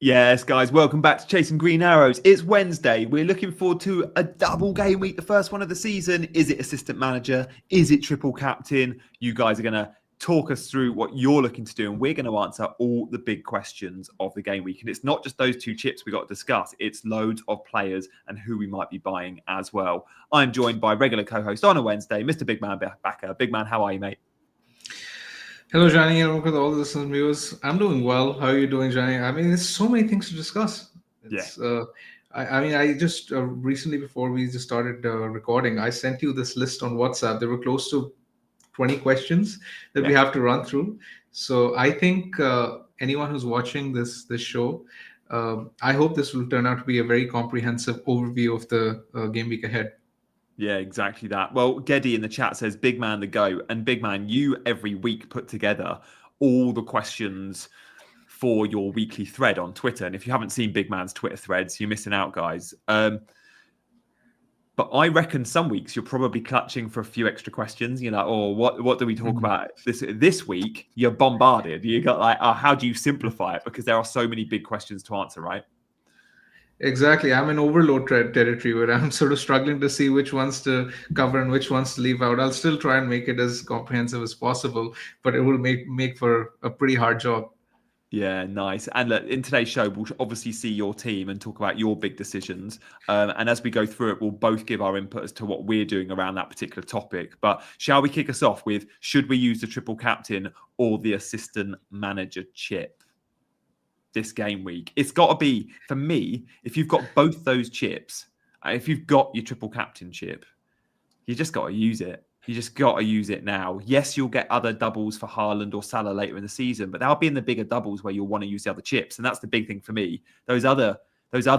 Yes, guys, welcome back to Chasing Green Arrows. It's Wednesday. We're looking forward to a double game week, the first one of the season. Is it assistant manager? Is it triple captain? You guys are going to talk us through what you're looking to do, and we're going to answer all the big questions of the game week. And it's not just those two chips we got to discuss, it's loads of players and who we might be buying as well. I'm joined by regular co-host on a Wednesday, Mr. Big Man Backer. Big Man, how are you, mate? Hello, Johnny. Hello, with all the listeners viewers. I'm doing well. How are you doing, Johnny? I mean, there's so many things to discuss. Yeah. It's, I just recently, before we just started recording, I sent you this list on WhatsApp. There were close to 20 questions that we have to run through. So I think anyone who's watching this show, I hope this will turn out to be a very comprehensive overview of the game week ahead. Yeah, exactly that. Well, Geddy in the chat says, Big Man the GOAT. And Big Man, you every week put together all the questions for your weekly thread on Twitter. And if you haven't seen Big Man's Twitter threads, you're missing out, guys. But I reckon some weeks you're probably clutching for a few extra questions. You're like, oh, what do we talk about this week? You're bombarded. You got like, oh, how do you simplify it? Because there are so many big questions to answer, right? Exactly. I'm in overload territory where I'm sort of struggling to see which ones to cover and which ones to leave out. I'll still try and make it as comprehensive as possible, but it will make for a pretty hard job. Yeah, nice. And look, in today's show, we'll obviously see your team and talk about your big decisions. And as we go through it, we'll both give our input as to what we're doing around that particular topic. But shall we kick us off with, should we use the triple captain or the assistant manager chip this game week? It's got to be, for me, if you've got both those chips, if you've got your triple captain chip, you just got to use it. You just got to use it now. Yes, you'll get other doubles for Haaland or Salah later in the season, but they'll be in the bigger doubles where you'll want to use the other chips. And that's the big thing for me. Those other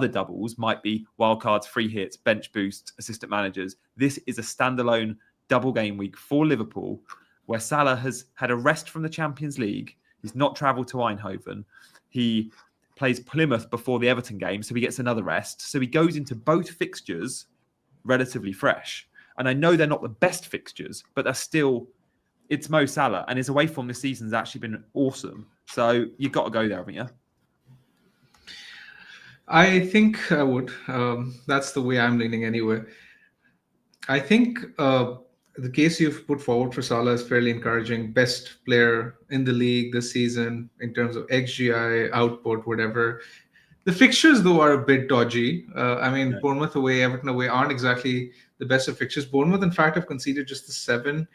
doubles might be wildcards, free hits, bench boost, assistant managers. This is a standalone double game week for Liverpool where Salah has had a rest from the Champions League. He's not travelled to Eindhoven. He plays Plymouth before the Everton game, so he gets another rest. So he goes into both fixtures relatively fresh. And I know they're not the best fixtures, but they're still, it's Mo Salah. And his away form this season's actually been awesome. So you've got to go there, haven't you? I think I would. That's the way I'm leaning anyway. I think the case you've put forward for Salah is fairly encouraging. Best player in the league this season in terms of XGI, output, whatever. The fixtures, though, are a bit dodgy. Bournemouth away, Everton away aren't exactly the best of fixtures. Bournemouth, in fact, have conceded just the 7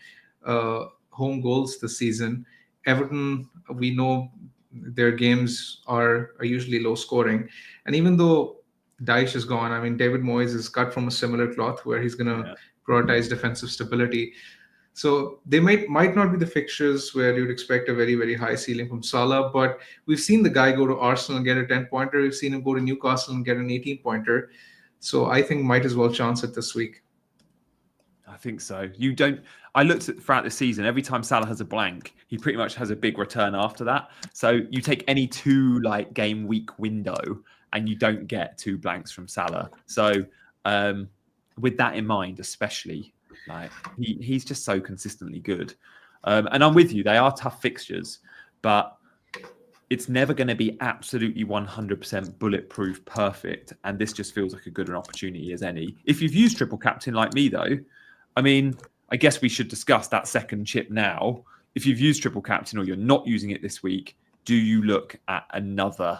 home goals this season. Everton, we know their games are usually low scoring. And even though Dyche is gone, David Moyes is cut from a similar cloth where he's going to prioritize defensive stability. So they might not be the fixtures where you'd expect a very, very high ceiling from Salah, but we've seen the guy go to Arsenal and get a 10-pointer. We've seen him go to Newcastle and get an 18-pointer. So I think might as well chance it this week. I think so. I looked at throughout the season, every time Salah has a blank, he pretty much has a big return after that. So you take any 2 game week window and you don't get 2 blanks from Salah. So with that in mind, especially, he's just so consistently good. And I'm with you. They are tough fixtures, but it's never going to be absolutely 100% bulletproof perfect. And this just feels like a good an opportunity as any. If you've used triple captain like me, though, I guess we should discuss that second chip now. If you've used triple captain or you're not using it this week, do you look at another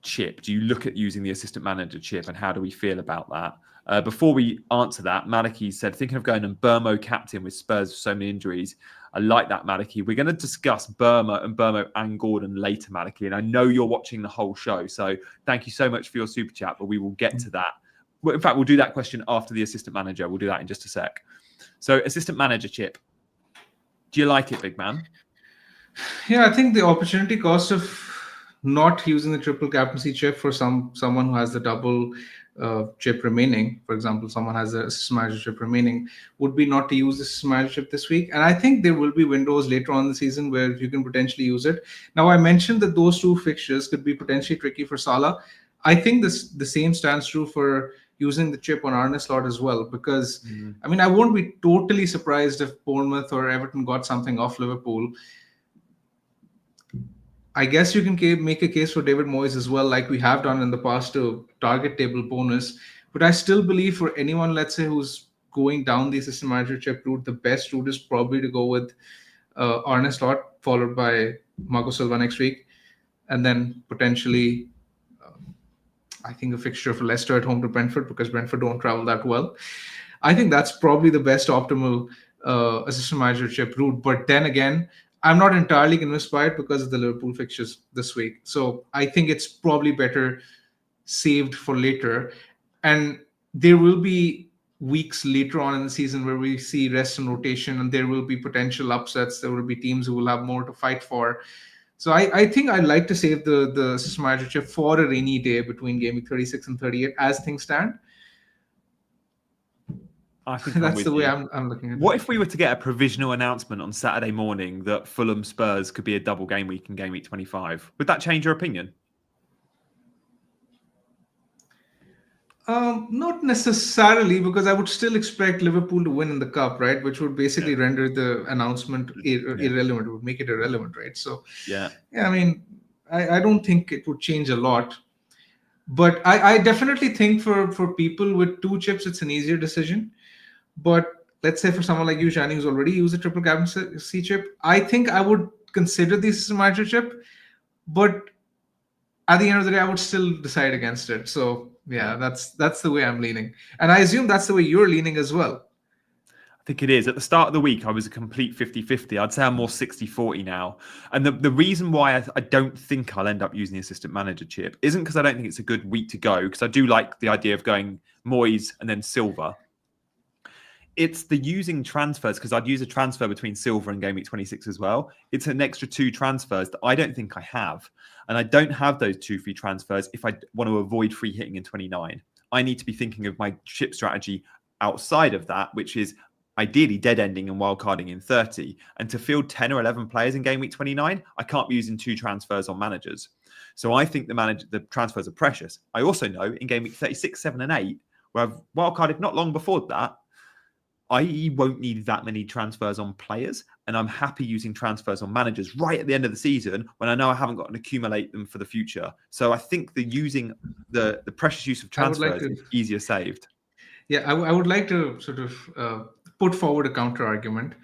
chip? Do you look at using the assistant manager chip, and how do we feel about that? Before we answer that, Maliki said, thinking of going and Burmo captain with Spurs with so many injuries. I like that, Maliki. We're going to discuss Burmo and Gordon later, Maliki. And I know you're watching the whole show. So thank you so much for your super chat, but we will get to that. In fact, we'll do that question after the assistant manager. We'll do that in just a sec. So assistant manager chip. Do you like it, big man? Yeah, I think the opportunity cost of not using the triple captaincy chip for someone who has the double chip remaining, for example, someone has a assistant manager chip remaining, would be not to use the assistant manager chip this week. And I think there will be windows later on in the season where you can potentially use it. Now, I mentioned that those 2 fixtures could be potentially tricky for Salah. I think the same stands true for using the chip on Arne Slot as well, because I won't be totally surprised if Bournemouth or Everton got something off Liverpool. I guess you can make a case for David Moyes as well, like we have done in the past, to target table bonus. But I still believe for anyone, let's say, who's going down the assistant managership route, the best route is probably to go with Arne Slot, followed by Marco Silva next week, and then potentially, I think, a fixture for Leicester at home to Brentford, because Brentford don't travel that well. I think that's probably the best optimal assistant managership route. But then again, I'm not entirely convinced by it because of the Liverpool fixtures this week. So I think it's probably better saved for later. And there will be weeks later on in the season where we see rest and rotation, and there will be potential upsets. There will be teams who will have more to fight for. So I think I'd like to save the assistant managership for a rainy day between game week 36 and 38 as things stand. I think that's the way I'm looking at it. What if we were to get a provisional announcement on Saturday morning that Fulham Spurs could be a double game week in game week 25? Would that change your opinion? Not necessarily, because I would still expect Liverpool to win in the cup, right? Which would basically render the announcement irrelevant. It would make it irrelevant, right? So, I mean, I don't think it would change a lot. But I definitely think for people with 2 chips, it's an easier decision. But let's say for someone like you, Shani, who's already used a triple captaincy chip, I think I would consider this manager chip. But at the end of the day, I would still decide against it. So that's the way I'm leaning. And I assume that's the way you're leaning as well. I think it is. At the start of the week, I was a complete 50-50. I'd say I'm more 60-40 now. And the reason why I don't think I'll end up using the assistant manager chip isn't because I don't think it's a good week to go, because I do like the idea of going Moyes and then Silva. It's the using transfers, because I'd use a transfer between Silva and game week 26 as well. It's an extra 2 transfers that I don't think I have. And I don't have those 2 free transfers if I want to avoid free hitting in 29. I need to be thinking of my chip strategy outside of that, which is ideally dead ending and wildcarding in 30. And to field 10 or 11 players in game week 29, I can't be using 2 transfers on managers. So I think the transfers are precious. I also know in game week 36, 7 and 8, where I've wildcarded not long before that, I won't need that many transfers on players, and I'm happy using transfers on managers right at the end of the season when I know I haven't got to accumulate them for the future. So I think using the precious use of transfers is easier saved. Yeah, I would like to sort of put forward a counter argument.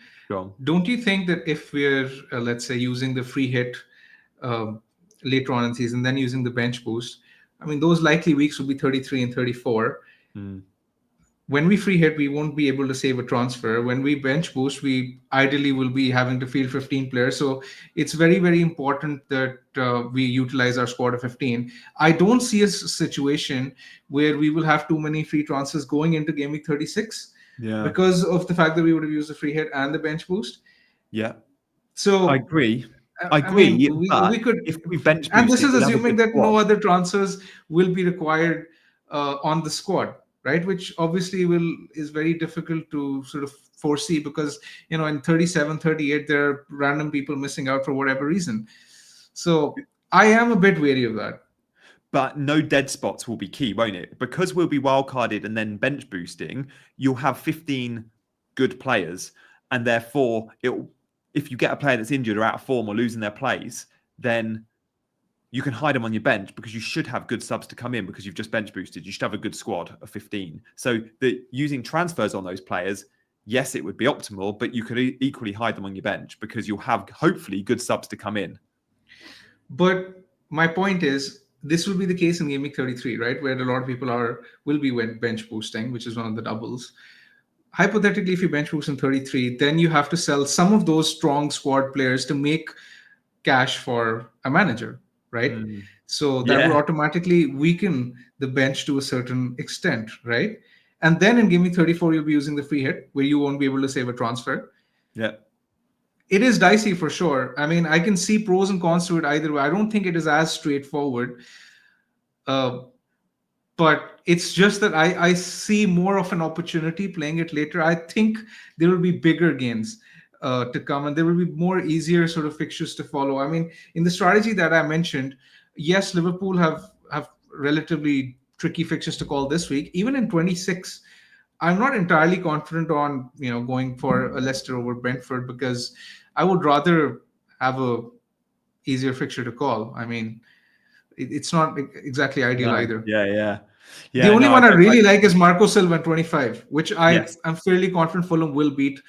Don't you think that if we're, let's say, using the free hit later on in the season, then using the bench boost, I mean, those likely weeks will be 33 and 34. When we free hit, we won't be able to save a transfer. When we bench boost, we ideally will be having to field 15 players. So it's very, very important that we utilize our squad of 15. I don't see a situation where we will have too many free transfers going into game week 36 because of the fact that we would have used the free hit and the bench boost. Yeah. So I agree. I mean, we could, if we bench boost, and this is assuming that no other transfers will be required on the squad. Right, which obviously is very difficult to sort of foresee, because in 37, 38 there are random people missing out for whatever reason. So I am a bit wary of that. But no dead spots will be key, won't it? Because we'll be wildcarded and then bench boosting, you'll have 15 good players, and therefore if you get a player that's injured or out of form or losing their place, then you can hide them on your bench because you should have good subs to come in because you've just bench boosted. You should have a good squad of 15. So using transfers on those players, yes, it would be optimal, but you could equally hide them on your bench because you'll have hopefully good subs to come in. But my point is, this will be the case in game week 33, right? Where a lot of people will be bench boosting, which is one of the doubles. Hypothetically, if you bench boost in 33, then you have to sell some of those strong squad players to make cash for a manager. Right. So that will automatically weaken the bench to a certain extent. Right. And then in game week 34, you'll be using the free hit where you won't be able to save a transfer. Yeah. It is dicey for sure. I mean, I can see pros and cons to it either way. I don't think it is as straightforward. But it's just that I see more of an opportunity playing it later. I think there will be bigger gains to come, and there will be more easier sort of fixtures to follow. I mean, in the strategy that I mentioned, yes, Liverpool have relatively tricky fixtures to call this week. Even in 26, I'm not entirely confident on going for a Leicester over Brentford, because I would rather have a easier fixture to call. I mean, it's not exactly ideal No. either. Yeah. The only No, one I really like is Marco Silva in 25, which yes. I'm fairly confident Fulham will beat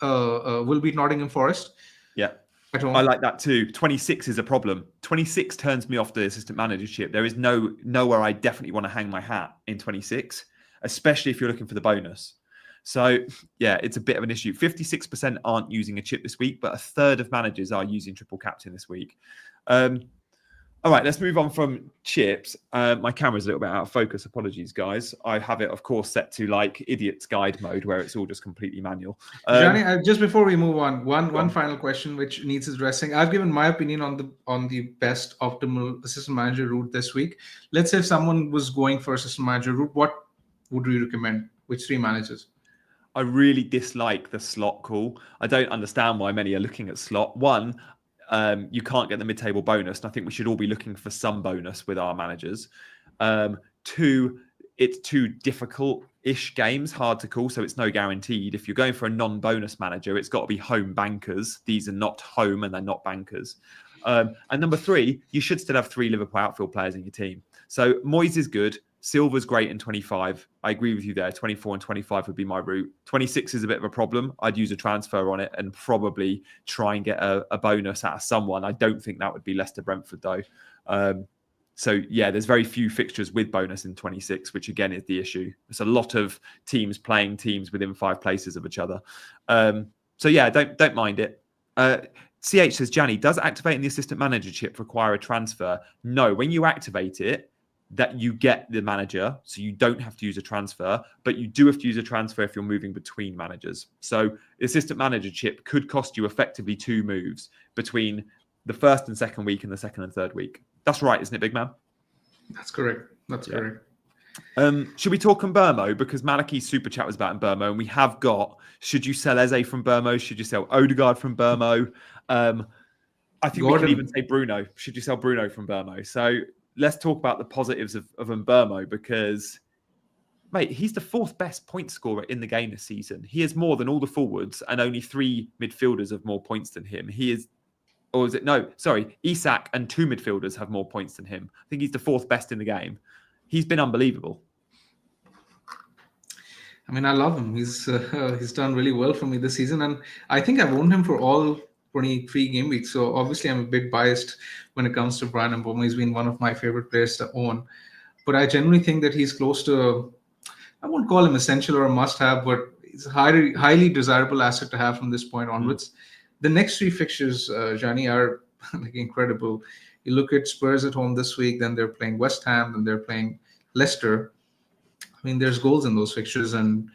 Nottingham Forest Yeah. at I home. like that too. 26 is a problem. 26 turns me off the assistant managership. There is nowhere I definitely want to hang my hat in 26, especially if you're looking for the bonus. So, yeah, it's a bit of an issue. 56% aren't using a chip this week, but a third of managers are using triple captain this week. All right, let's move on from chips. My camera's a little bit out of focus. Apologies, guys. I have it, of course, set to like idiot's guide mode where it's all just completely manual. Johnny, just before we move on, one final question which needs addressing. I've given my opinion on the best optimal assistant manager route this week. Let's say if someone was going for assistant manager route, what would we recommend? Which three managers? I really dislike the slot call. I don't understand why many are looking at slot. One, you can't get the mid-table bonus, and I think we should all be looking for some bonus with our managers. Two, it's two difficult-ish games, hard to call, so it's no guaranteed. If you're going for a non-bonus manager, it's got to be home bankers. These are not home, and they're not bankers. And number three, you should still have 3 Liverpool outfield players in your team. So Moyes is good. Silva's great in 25. I agree with you there. 24 and 25 would be my route. 26 is a bit of a problem. I'd use a transfer on it and probably try and get a bonus out of someone. I don't think that would be Leicester Brentford though. So yeah, there's very few fixtures with bonus in 26, which again is the issue. It's a lot of teams playing teams within 5 places of each other. So yeah, don't mind it. CH says, Gianni, does activating the assistant manager chip require a transfer? No, when you activate it, that you get the manager, so you don't have to use a transfer, but you do have to use a transfer if you're moving between managers. So the assistant manager chip could cost you effectively 2 moves between the first and second week and the second and third week. That's right, isn't it, big man? That's correct. That's correct. Should we talk Mbermo? Because Malachi's super chat was about Mbermo, and we have got, should you sell Eze from Mbermo? Should you sell Odegaard from Mbermo? I think we could even say Bruno. Should you sell Bruno from Mbermo? So let's talk about the positives of Mbermo because, mate, he's the 4th best point scorer in the game this season. He has more than all the forwards and only 3 midfielders have more points than him. He is, or is it? No, sorry. Isak and 2 midfielders have more points than him. I think he's the 4th best in the game. He's been unbelievable. I mean, I love him. He's done really well for me this season. And I think I've owned him for all 23 game weeks. So obviously I'm a bit biased when it comes to Brian Mbermo. He's been one of my favorite players to own. But I genuinely think that he's close to, I won't call him essential or a must-have, but it's a highly desirable asset to have from this point onwards. The next 3 fixtures, Johnny, are like incredible. You look at Spurs at home this week, then they're playing West Ham, then they're playing Leicester. I mean, there's goals in those fixtures, and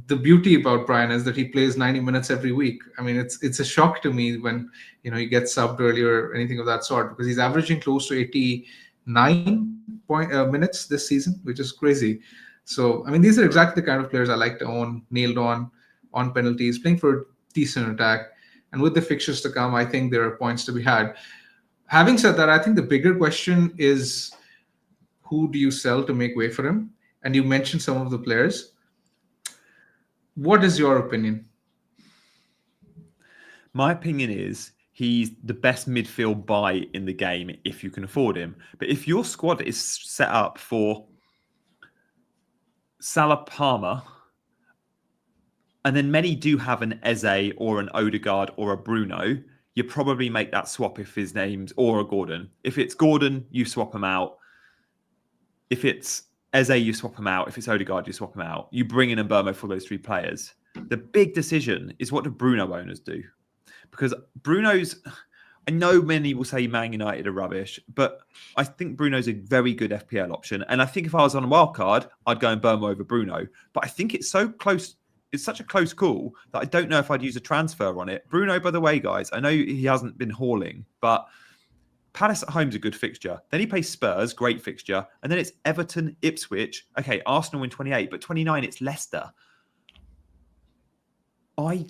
the beauty about Brian is that he plays 90 minutes every week. I mean, it's a shock to me when he gets subbed early or anything of that sort, because he's averaging close to 89 minutes this season, which is crazy. So I mean, these are exactly the kind of players I like to own, nailed on penalties, playing for a decent attack, and with the fixtures to come, I think there are points to be had. Having said that, I think the bigger question is, who do you sell to make way for him? And you mentioned some of the players. What is your opinion? My opinion is he's the best midfield buy in the game if you can afford him. But if your squad is set up for Salah, Palmer, and then many do have an Eze or an Odegaard or a Bruno, you probably make that swap if his name's, or a Gordon. If it's Gordon, you swap him out. If it's Eze, you swap him out. If it's Odegaard, you swap him out. You bring in Mbermo for those 3 players. The big decision is, what do Bruno owners do? Because Bruno's, I know many will say Man United are rubbish, but I think Bruno's a very good FPL option. And I think if I was on a wild card, I'd go Mbermo over Bruno. But I think it's so close. It's such a close call that I don't know if I'd use a transfer on it. Bruno, by the way, guys, I know he hasn't been hauling, but Palace at home's a good fixture. Then he plays Spurs, great fixture. And then it's Everton, Ipswich. Okay, Arsenal in 28, but 29, it's Leicester. I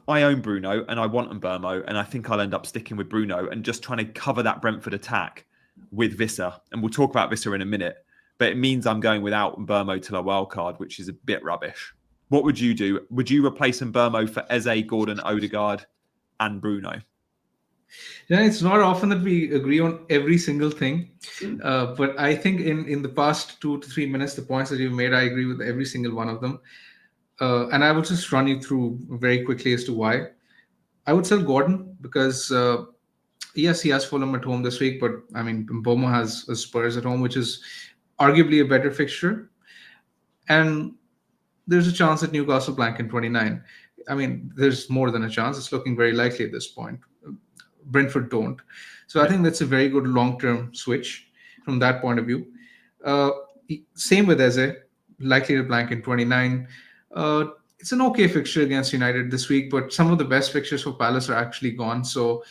own Bruno and I want Mbermo, and I think I'll end up sticking with Bruno and just trying to cover that Brentford attack with Visser. And we'll talk about Visser in a minute. But it means I'm going without Mbermo till a wild card, which is a bit rubbish. What would you do? Would you replace Mbermo for Eze, Gordon, Odegaard, and Bruno? Yeah, it's not often that we agree on every single thing, Mm. but I think in the past 2 to 3 minutes, the points that you've made, I agree with every single one of them. And I will just run you through very quickly as to why. I would sell Gordon because yes, he has Fulham at home this week, but I mean, Bomo has Spurs at home, which is arguably a better fixture, and there's a chance that Newcastle blank in 29. I mean, there's more than a chance. It's looking very likely at this point. Brentford don't. So I Yeah. think that's a very good long-term switch from that point of view. Uh, Same with Eze, likely to blank in 29. It's an okay fixture against United this week, but some of the best fixtures for Palace are actually gone. So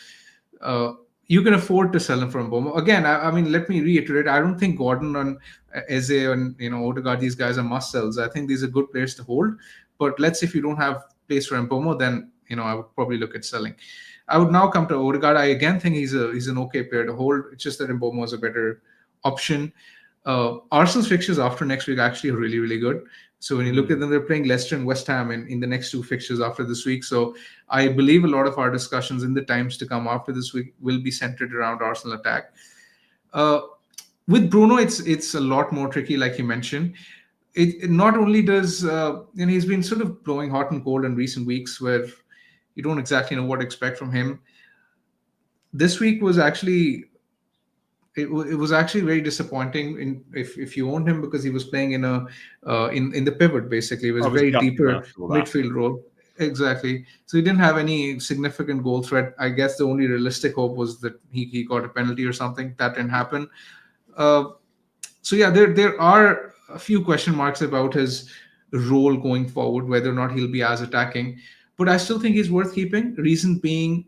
uh, you can afford to sell him from Bomo. Again, I mean, let me reiterate. I don't think Gordon and Eze and Odegaard, these guys are must sells. I think these are good players to hold. But let's say if you don't have place for Mbomo, then I would probably look at selling. I would now come to Odegaard. I again think he's an okay player to hold. It's just that Mbomo is a better option. Arsenal's fixtures after next week are actually really, really good. So when you look at Mm. them, they're playing Leicester and West Ham in the next two fixtures after this week. So I believe a lot of our discussions in the times to come after this week will be centered around Arsenal attack. Uh, with Bruno, it's a lot more tricky, like you mentioned. It not only does he's been sort of blowing hot and cold in recent weeks, where you don't exactly know what to expect from him. This week was actually it was actually very disappointing if you owned him because he was playing in a in the pivot basically. It was I a was very gutted when I deeper saw that. midfield role. Exactly. So he didn't have any significant goal threat. I guess the only realistic hope was that he got a penalty or something. That didn't happen. Uh, so yeah, there are a few question marks about his role going forward, whether or not he'll be as attacking. But I still think he's worth keeping. Reason being,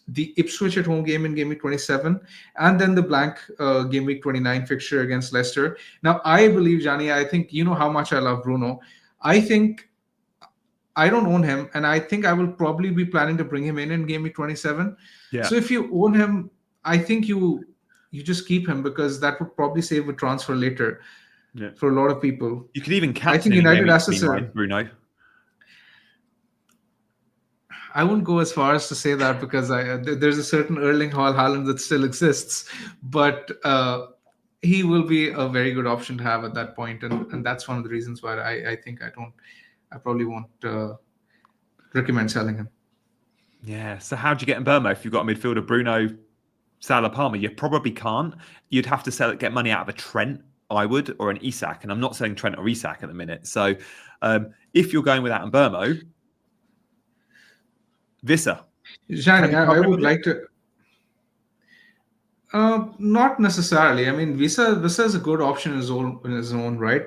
the Ipswich at home game in game week 27, and then the blank game week 29 fixture against Leicester. Now I believe, Johnny, I think you know how much I love Bruno. I think I don't own him, and I think I will probably be planning to bring him in game week 27. Yeah. So if you own him, I think you just keep him because that would probably save a transfer later Yeah. for a lot of people. You could even I captain think him in game United week assets 29, are. Bruno. I wouldn't go as far as to say that because there's a certain Erling Haaland that still exists, but he will be a very good option to have at that point, and that's one of the reasons why I think I probably won't recommend selling him. Yeah. So how do you get in Burma if you've got a midfielder, Bruno, Salah, Palmer? You probably can't. You'd have to sell it, get money out of a Trent, I would, or an Isak. And I'm not selling Trent or Isak at the minute. So if you're going without Burmo, Vissa. Can Shani, you I cover him a would bit? like to. Not necessarily. I mean, Visa is a good option in his own right.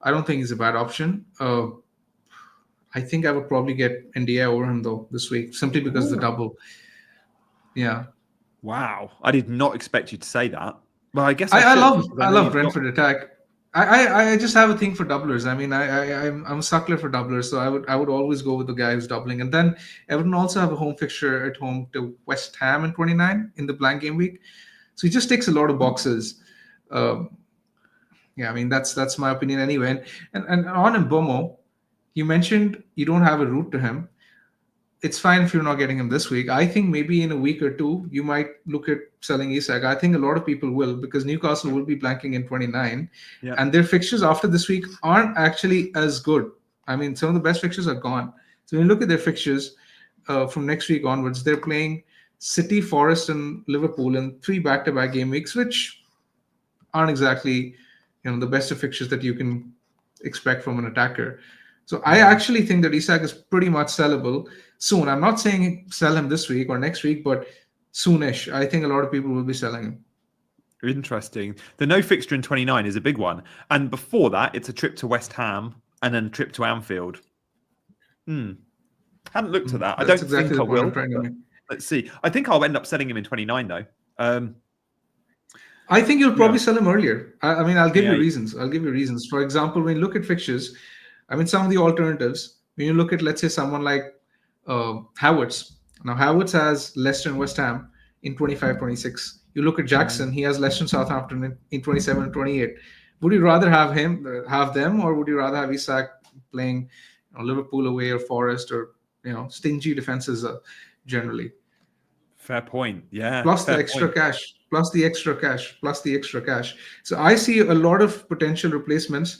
I don't think he's a bad option. I think I would probably get NDA over him though this week simply because of the Ooh. double. Yeah, Wow. I did not expect you to say that. Well, I guess I I, I should love because I I know love you've got. Brentford attack. I just have a thing for doublers. I mean, I'm a suckler for doublers, so I would always go with the guy who's doubling. And then Everton also have a home fixture at home to West Ham in 29 in the blank game week, so he just ticks a lot of boxes. Um, yeah, I mean that's my opinion anyway. And on Mbomo, you mentioned you don't have a route to him. It's fine if you're not getting him this week. I think maybe in a week or two, you might look at selling Isak. I think a lot of people will because Newcastle will be blanking in 29, Yeah. and their fixtures after this week aren't actually as good. I mean, some of the best fixtures are gone. So when you look at their fixtures from next week onwards, they're playing City, Forest, and Liverpool in three back-to-back game weeks, which aren't exactly the best of fixtures that you can expect from an attacker. So I Mm. actually think that Isak is pretty much sellable soon. I'm not saying sell him this week or next week, but soonish. I think a lot of people will be selling him. Interesting. The no fixture in 29 is a big one. And before that, it's a trip to West Ham and then a trip to Anfield. Hmm. Hadn't looked at that. I That's don't exactly think I the point I'm will, trying to but make. let's see. I think I'll end up selling him in 29 though. I think you'll Yeah. probably sell him earlier. I mean, I'll give you 28. reasons. I'll give you reasons. For example, when you look at fixtures, I mean, some of the alternatives, when you look at, let's say, someone like Havertz. Now, Havertz has Leicester and West Ham in 25-26. You look at Jackson, he has Leicester and Southampton in 27 and 28. Would you rather have them, or would you rather have Isak playing Liverpool away or Forest or stingy defenses generally? Fair point. Yeah, plus the fair extra point. cash, plus the extra cash, plus the extra cash. So I see a lot of potential replacements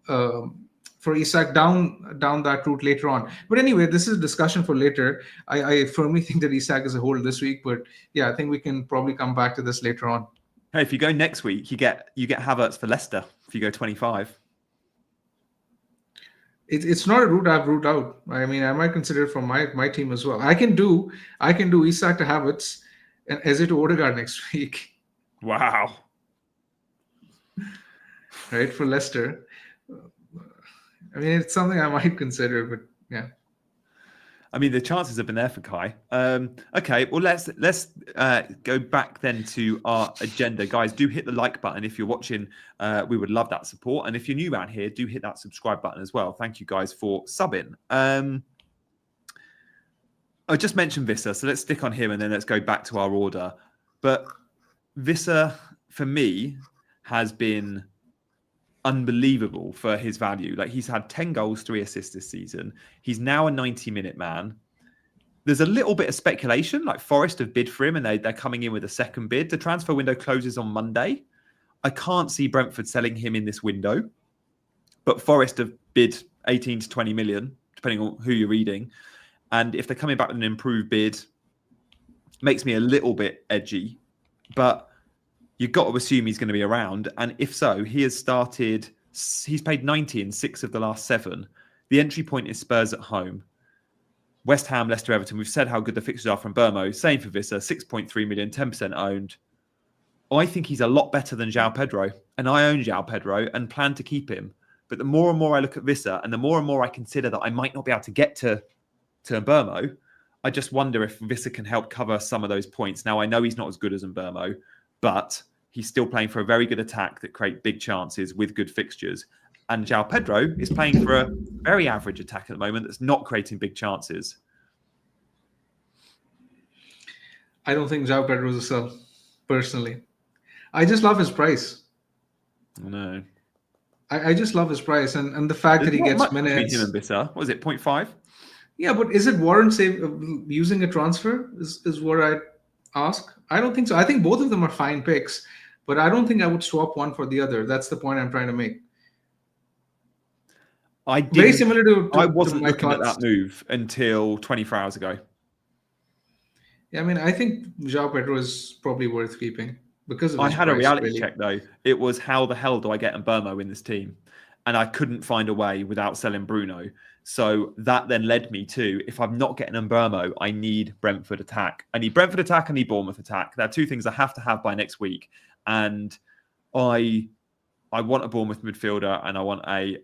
for Isak down that route later on. But anyway, this is a discussion for later. I firmly think that Isak is a hold this week, but yeah, I think we can probably come back to this later on. Hey, if you go next week, you get Havertz for Leicester if you go 25. It's not a route I've ruled out. I mean, I might consider it for my team as well. I can do Isak to Havertz and Eze to Odegaard next week, Wow. right, for Leicester. I mean, it's something I might consider, but yeah. I mean, the chances have been there for Kai. Okay, well, let's go back then to our agenda. Guys, do hit the like button if you're watching. We would love that support. And if you're new around here, do hit that subscribe button as well. Thank you guys for subbing. I just mentioned Visser, so let's stick on him and then let's go back to our order. But Visser, for me, has been unbelievable for his value. Like, he's had 10 goals, 3 assists this season. He's now a 90-minute man. There's a little bit of speculation, like Forest have bid for him and they're coming in with a second bid. The transfer window closes on Monday. I can't see Brentford selling him in this window, but Forest have bid 18 to 20 million, depending on who you're reading. And if they're coming back with an improved bid, makes me a little bit edgy, but you've got to assume he's going to be around. And if so, he's paid 90 in 6 of the last 7. The entry point is Spurs at home. West Ham, Leicester, Everton. We've said how good the fixtures are from Bournemouth. Same for Visser, 6.3 million, 10% owned. I think he's a lot better than João Pedro. And I own João Pedro and plan to keep him. But the more and more I look at Visser and the more I consider that I might not be able to get to Bournemouth, I just wonder if Visser can help cover some of those points. Now, I know he's not as good as Bournemouth, but he's still playing for a very good attack that create big chances with good fixtures. And João Pedro is playing for a very average attack at the moment that's not creating big chances. I don't think João Pedro is a sell, personally. I just love his price. No. I just love his price and the fact that he gets minutes. Him and Visser. What was it, 0.5? Yeah, but is it warrant using a transfer is what I'd ask. I don't think so. I think both of them are fine picks, but I don't think I would swap one for the other. That's the point I'm trying to make. Very similar to I wasn't my looking at thoughts. that move until 24 hours ago. Yeah, I mean, I think João Pedro is probably worth keeping because of I his had a price, reality really. check, though. It was, how the hell do I get Mbeumo in this team? And I couldn't find a way without selling Bruno. So that then led me to, if I'm not getting Mbeumo, I need Brentford attack. I need Brentford attack, I need Bournemouth attack. They're 2 things I have to have by next week. And I want a Bournemouth midfielder and I want a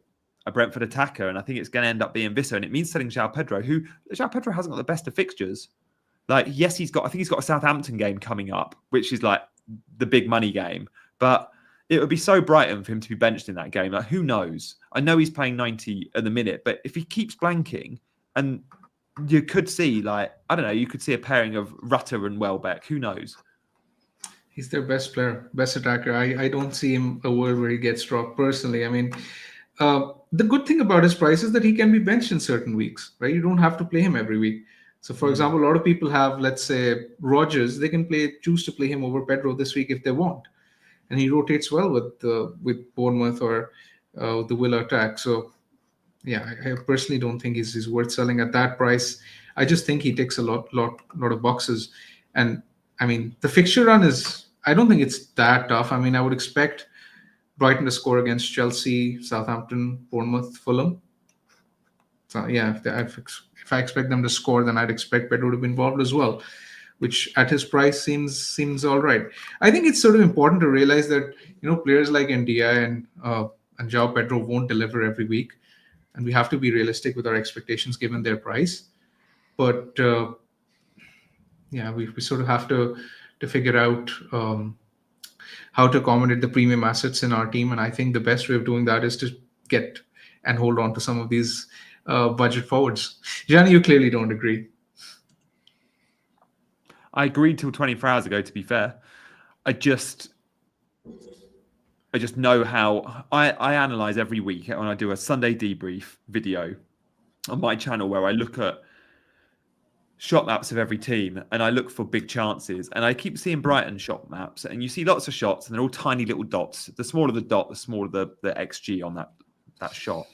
Brentford attacker. And I think it's going to end up being Visser. And it means selling João Pedro, who João Pedro hasn't got the best of fixtures. Like, yes, I think he's got a Southampton game coming up, which is like the big money game. But it would be so Brighton for him to be benched in that game. Like, who knows? I know he's playing 90 at the minute, but if he keeps blanking, and you could see, like, I don't know, you could see a pairing of Rutter and Welbeck. Who knows? He's their best player, best attacker. I don't see him a world where he gets dropped personally. I mean, the good thing about his price is that he can be benched in certain weeks, right? You don't have to play him every week. So, for example, a lot of people have, let's say, Rodgers. They can choose to play him over Pedro this week if they want, and he rotates well with Bournemouth or the Villa attack. So, yeah, I personally don't think he's worth selling at that price. I just think he ticks a lot of boxes, and I mean, the fixture run is, I don't think it's that tough. I mean, I would expect Brighton to score against Chelsea, Southampton, Bournemouth, Fulham. So yeah, if I expect them to score, then I'd expect Pedro to be involved as well, which at his price seems all right. I think it's sort of important to realize that, players like Ndia and João Pedro won't deliver every week, and we have to be realistic with our expectations given their price. But yeah, we sort of have to figure out how to accommodate the premium assets in our team, and I think the best way of doing that is to get and hold on to some of these budget forwards. Gianni, you clearly don't agree. I agreed till 24 hours ago, to be fair. I just know how I analyze every week when I do a Sunday debrief video on my channel where I look at shot maps of every team, and I look for big chances, and I keep seeing Brighton shot maps, and you see lots of shots, and they're all tiny little dots. The smaller the dot, the smaller the XG on that shot.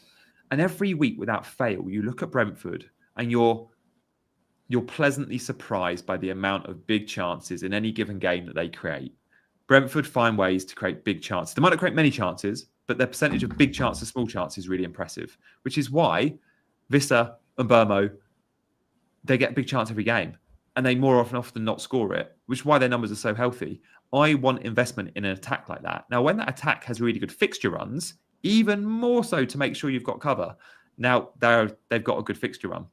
And every week, without fail, you look at Brentford, and you're pleasantly surprised by the amount of big chances in any given game that they create. Brentford find ways to create big chances. They might not create many chances, but their percentage of big chances, small chances is really impressive, which is why Vissa and Burmo, they get a big chance every game, and they more often than not score it, which is why their numbers are so healthy. I want investment in an attack like that. Now, when that attack has really good fixture runs, even more so to make sure you've got cover. Now, they've got a good fixture run.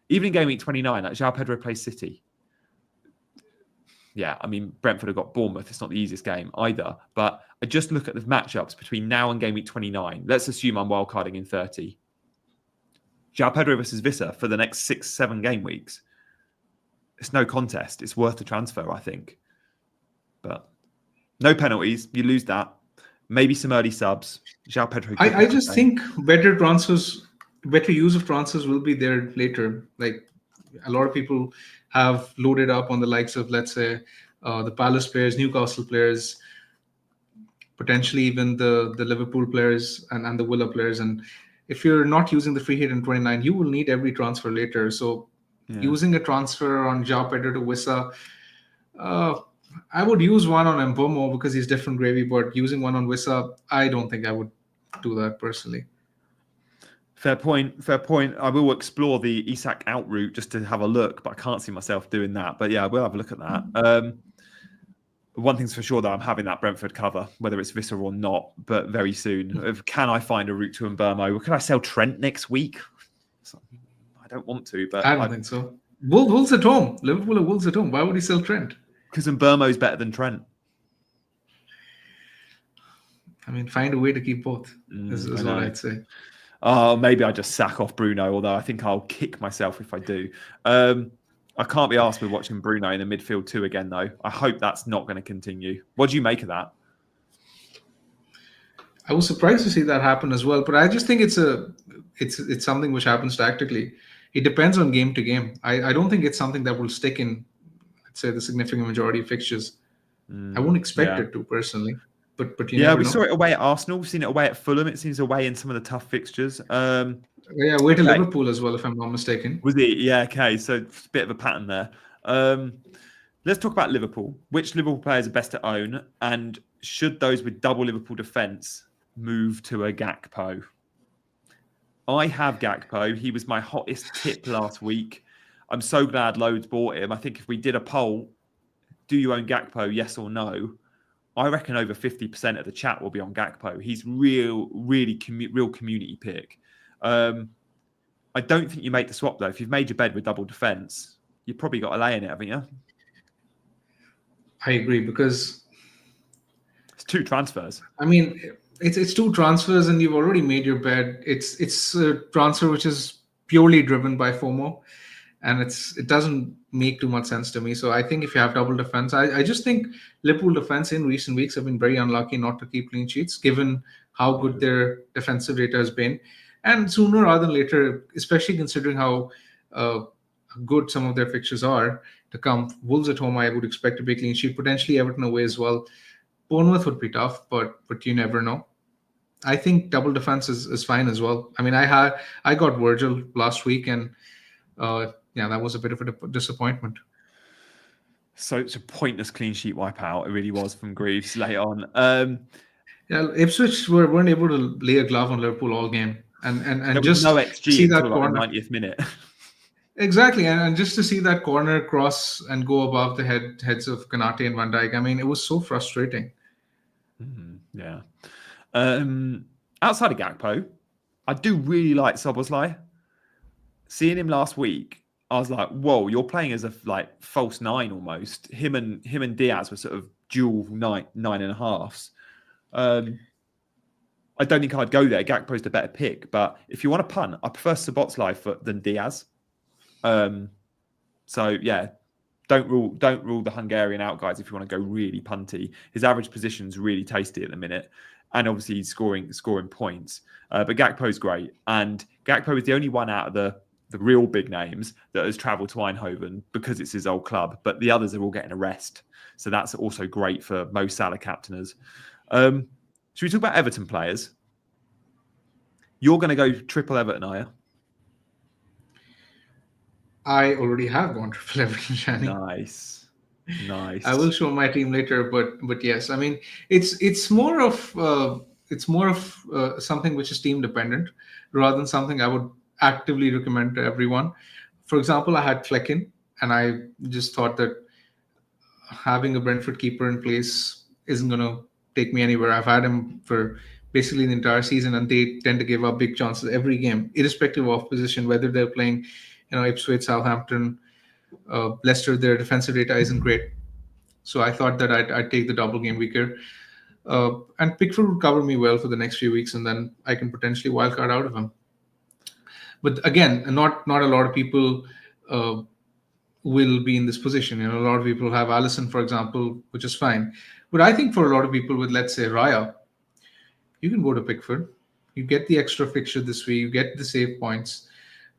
Even in game week 29, like João Pedro plays City. Yeah, I mean, Brentford have got Bournemouth. It's not the easiest game either. But I just look at the matchups between now and game week 29. Let's assume I'm wildcarding in 30. João Pedro versus Vissa for the next 6-7 game weeks. It's no contest. It's worth the transfer, I think. But no penalties. You lose that. Maybe some early subs. João Pedro. I just think better use of transfers will be there later. Like a lot of people have loaded up on the likes of, let's say, the Palace players, Newcastle players, potentially even the Liverpool players and the Villa players. And if you're not using the free hit in 29, you will need every transfer later. So using a transfer on João Pedro to Wissa, I would use one on Mbomo because he's different gravy, but using one on Wissa, I don't think I would do that personally. Fair point. I will explore the Isak out route just to have a look, but I can't see myself doing that. But yeah, we'll have a look at that. One thing's for sure, though, I'm having that Brentford cover, whether it's Vissa or not, but very soon. Can I find a route to Mbomo? Can I sell Trent next week? I don't want to, but I don't think so. Wolves at home. Liverpool are Wolves at home. Why would he sell Trent? Because Mbomo's better than Trent. I mean, find a way to keep both. Is what I'd say. Oh, maybe I just sack off Bruno, although I think I'll kick myself if I do. I can't be asked with watching Bruno in the midfield too again, though. I hope that's not going to continue. What do you make of that? I was surprised to see that happen as well, but I just think it's something which happens tactically. It depends on game to game. I don't think it's something that will stick in, let's say, the significant majority of fixtures. I won't expect it to personally. But you never know. Saw it away at Arsenal. We've seen it away at Fulham. It seems away in some of the tough fixtures. Away to Liverpool as well, if I'm not mistaken. Was it? Yeah, okay. So it's a bit of a pattern there. Let's talk about Liverpool. Which Liverpool players are best to own? And should those with double Liverpool defence move to a Gakpo? I have Gakpo. He was my hottest tip last week. I'm so glad loads bought him. I think if we did a poll, do you own Gakpo, yes or no? I reckon over 50% of the chat will be on Gakpo. He's real community pick. I don't think you make the swap, though. If you've made your bed with double defence, you've probably got a lay in it, haven't you? I agree, because it's two transfers. I mean, it's two transfers and you've already made your bed. It's a transfer which is purely driven by FOMO, and it doesn't make too much sense to me. So I think if you have double defense, I just think Liverpool defense in recent weeks have been very unlucky not to keep clean sheets, given how good their defensive data has been. And sooner rather than later, especially considering how good some of their fixtures are to come, Wolves at home, I would expect to be clean sheet, potentially Everton away as well. Bournemouth would be tough, but you never know. I think double defense is fine as well. I mean, I got Virgil last week, and that was a bit of a disappointment. So it's a pointless clean sheet wipeout. It really was from Greaves late on. Ipswich weren't able to lay a glove on Liverpool all game, and just no XG see that until corner, like the 90th minute. Exactly, and just to see that corner cross and go above the heads of Kanate and Van Dijk, I mean, it was so frustrating. Yeah. Outside of Gakpo, I do really like Szoboszlai. Seeing him last week, I was like, "Whoa, you're playing as a false nine almost." Him and Diaz were sort of dual nine and a halves. I don't think I'd go there. Gakpo's the better pick, but if you want to punt, I prefer Szoboszlai than Diaz. So yeah, don't rule the Hungarian out, guys. If you want to go really punty, his average position's really tasty at the minute, and obviously he's scoring points. But Gakpo's great, and Gakpo is the only one out of the the real big names that has travelled to Eindhoven because it's his old club, but the others are all getting a rest. So that's also great for Mo Salah captainers. Should we talk about Everton players? You're going to go triple Everton, are you? I already have gone triple Everton, Shani. Nice. I will show my team later, but yes, I mean it's more of something which is team dependent rather than something I would actively recommend to everyone. For example, I had Flecken, and I just thought that having a Brentford keeper in place isn't going to take me anywhere. I've had him for basically the entire season, and they tend to give up big chances every game, irrespective of position, whether they're playing, Ipswich, Southampton, Leicester. Their defensive data isn't great, so I thought that I'd take the double game weaker. And Pickford would cover me well for the next few weeks, and then I can potentially wildcard out of him. But again, not a lot of people will be in this position. A lot of people have Allison, for example, which is fine. But I think for a lot of people with, let's say, Raya, you can go to Pickford. You get the extra fixture this week. You get the save points.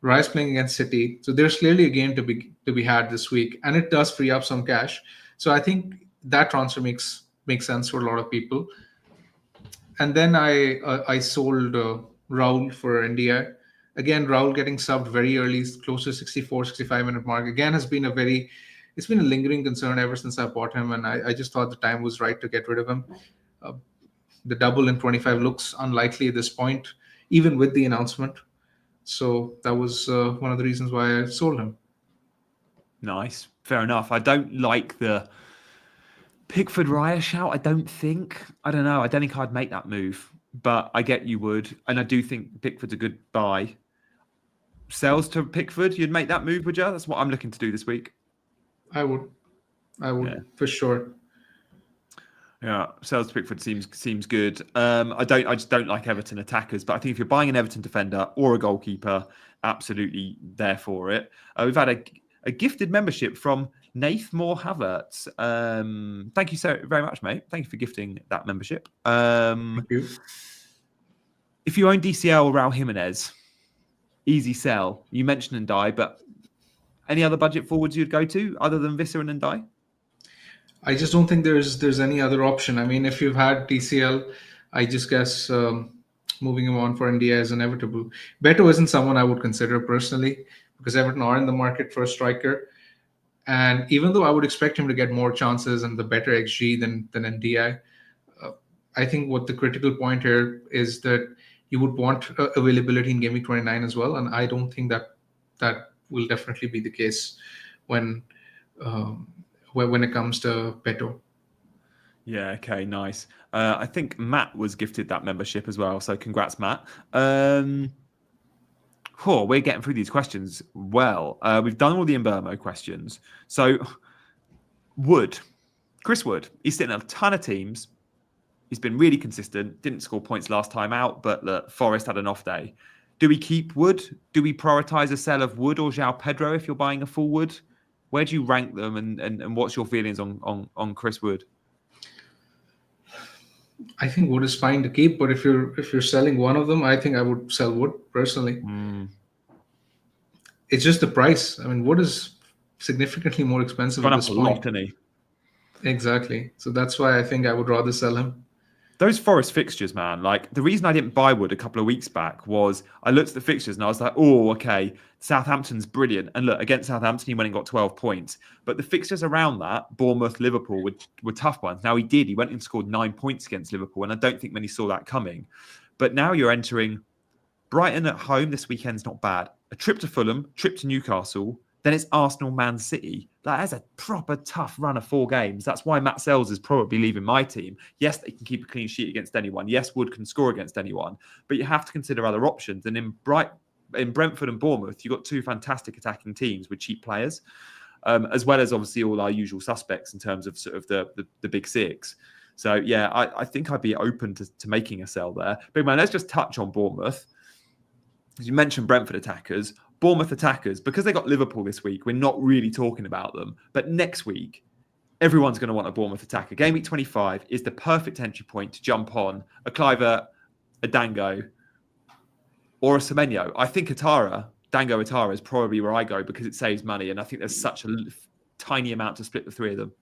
Raya's playing against City, so there's clearly a game to be had this week, and it does free up some cash. So I think that transfer makes sense for a lot of people. And then I sold Raul for NDI. Again, Raul getting subbed very early, close to 64, 65-minute mark. Again, it's been a lingering concern ever since I bought him, and I just thought the time was right to get rid of him. The double in 25 looks unlikely at this point, even with the announcement. So that was one of the reasons why I sold him. Nice. Fair enough. I don't like the Pickford Raya shout. I don't know. I don't think I'd make that move, but I get you would. And I do think Pickford's a good buy. Sells to Pickford, you'd make that move, would you? That's what I'm looking to do this week. I would, for sure. Yeah, sales to Pickford seems good. I just don't like Everton attackers, but I think if you're buying an Everton defender or a goalkeeper, absolutely there for it. We've had a gifted membership from Nath Moore Havertz. Thank you so very much, mate. Thank you for gifting that membership. Thank you. If you own DCL or Raul Jimenez, easy sell. You mentioned Ndai, but any other budget forwards you'd go to other than Visser and Ndai? I just don't think there's any other option. I mean, if you've had TCL, I just guess moving him on for NDI is inevitable. Beto isn't someone I would consider personally because Everton are in the market for a striker. And even though I would expect him to get more chances and the better XG than NDI, I think what the critical point here is that you would want availability in Game Week 29 as well. And I don't think that will definitely be the case when it comes to Beto. Yeah, okay, nice. I think Matt was gifted that membership as well, so congrats, Matt. We're getting through these questions well. We've done all the Mbermo questions. So, Chris Wood, he's sitting in a ton of teams. He's been really consistent, didn't score points last time out, but Forest had an off day. Do we keep Wood? Do we prioritise a sell of Wood or João Pedro if you're buying a full Wood? Where do you rank them, and what's your feelings on Chris Wood? I think Wood is fine to keep, but if you're selling one of them, I think I would sell Wood personally. It's just the price. I mean, Wood is significantly more expensive at this point. Isn't he? Exactly. So that's why I think I would rather sell him. Those Forest fixtures, man, like the reason I didn't buy Wood a couple of weeks back was I looked at the fixtures and I was like, oh, okay, Southampton's brilliant. And look, against Southampton, he went and got 12 points. But the fixtures around that, Bournemouth, Liverpool, were tough ones. Now, he did. He went and scored 9 points against Liverpool, and I don't think many saw that coming. But now you're entering Brighton at home this weekend's not bad. A trip to Fulham, trip to Newcastle, then it's Arsenal, Man City. That is a proper tough run of 4 games. That's why Matt Sells is probably leaving my team. Yes, they can keep a clean sheet against anyone. Yes, Wood can score against anyone. But you have to consider other options. And in Brentford and Bournemouth, you've got 2 fantastic attacking teams with cheap players, as well as obviously all our usual suspects in terms of sort of the big 6. So, yeah, I think I'd be open to making a sell there. Big man, let's just touch on Bournemouth. As you mentioned Brentford attackers, Bournemouth attackers, because they got Liverpool this week, we're not really talking about them. But next week, everyone's going to want a Bournemouth attacker. Game week 25 is the perfect entry point to jump on a Cliver, a Dango, or a Semenyo. I think Atara Dango Atara is probably where I go because it saves money, and I think there's such a tiny amount to split the three of them.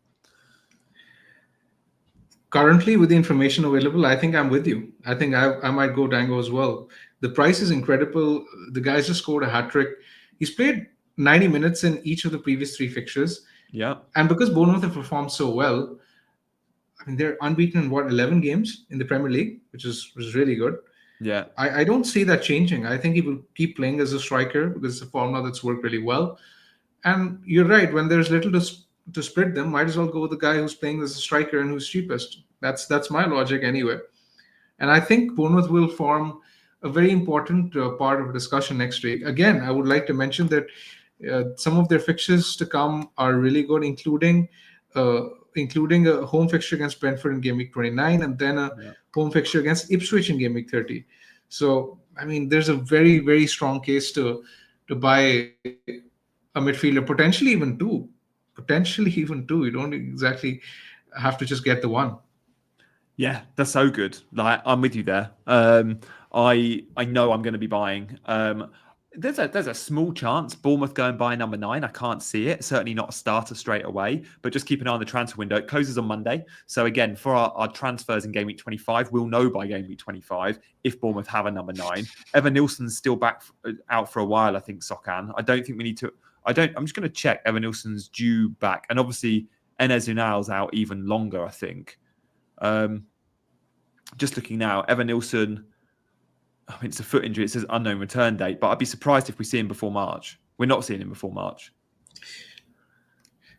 Currently, with the information available, I think I'm with you. I think I might go Dango as well. The price is incredible. The guy's just scored a hat trick. He's played 90 minutes in each of the previous three fixtures. Yeah. And because Bournemouth have performed so well, I mean, they're unbeaten in 11 games in the Premier League, which is really good. Yeah. I don't see that changing. I think he will keep playing as a striker because it's a formula that's worked really well. And you're right, when there's little to split them, might as well go with the guy who's playing as a striker and who's cheapest. That's my logic anyway. And I think Bournemouth will form a very important part of a discussion next week. Again, I would like to mention that some of their fixtures to come are really good, including a home fixture against Brentford in game week 29 and then a home fixture against Ipswich in game week 30. So, I mean, there's a very, very strong case to buy a midfielder, potentially even two. You don't exactly have to just get the one. Yeah, that's so good. Like, I'm with you there. I know I'm going to be buying. There's a small chance Bournemouth go and buy number 9. I can't see it. Certainly not a starter straight away. But just keep an eye on the transfer window. It closes on Monday. So again, for our transfers in game week 25, we'll know by game week 25 if Bournemouth have a number 9. Evan Nilsson's still out for a while, I think, Sokan. I don't think we need to. I'm just going to check Evan Nilsson's due back. And obviously, Enes Unal's out even longer, I think. Just looking now, Evan Nilsson, I mean, it's a foot injury. It says unknown return date, but I'd be surprised if we see him before March. We're not seeing him before March.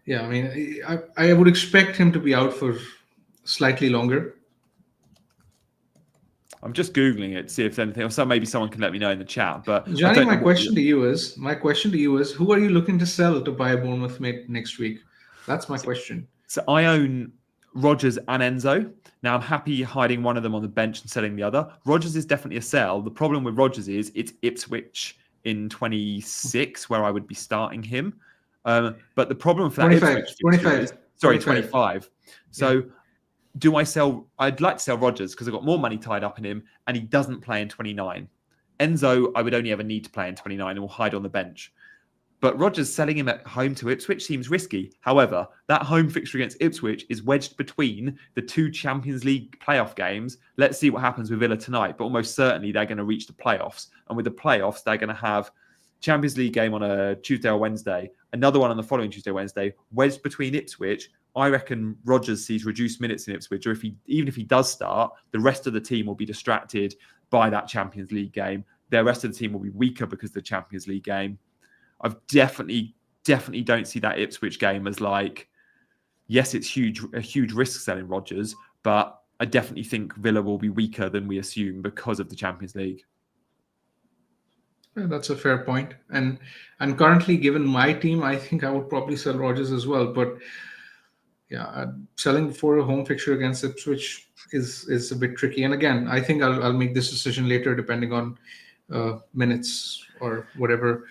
Yeah, I mean, I would expect him to be out for slightly longer. I'm just Googling it to see if there's anything, or maybe someone can let me know in the chat. But Johnny, my question to you is, who are you looking to sell to buy Bournemouth next week? That's my question. So I own Rodgers and Enzo. Now I'm happy hiding one of them on the bench and selling the other. Rodgers is definitely a sell. The problem with Rodgers is it's Ipswich in 26 where I would be starting him. But the problem for that 25. So yeah. Do I sell? I'd like to sell Rodgers because I've got more money tied up in him and he doesn't play in 29. Enzo, I would only ever need to play in 29 and will hide on the bench. But Rodgers selling him at home to Ipswich seems risky. However, that home fixture against Ipswich is wedged between the 2 Champions League playoff games. Let's see what happens with Villa tonight. But almost certainly they're going to reach the playoffs. And with the playoffs, they're going to have Champions League game on a Tuesday or Wednesday, another one on the following Tuesday or Wednesday, wedged between Ipswich. I reckon Rodgers sees reduced minutes in Ipswich, or even if he does start, the rest of the team will be distracted by that Champions League game. The rest of the team will be weaker because of the Champions League game. I've definitely don't see that Ipswich game as like, yes, it's a huge risk selling Rodgers, but I definitely think Villa will be weaker than we assume because of the Champions League. Yeah, that's a fair point. And currently, given my team, I think I would probably sell Rodgers as well. But yeah, selling before a home fixture against Ipswich is a bit tricky. And again, I think I'll make this decision later, depending on minutes or whatever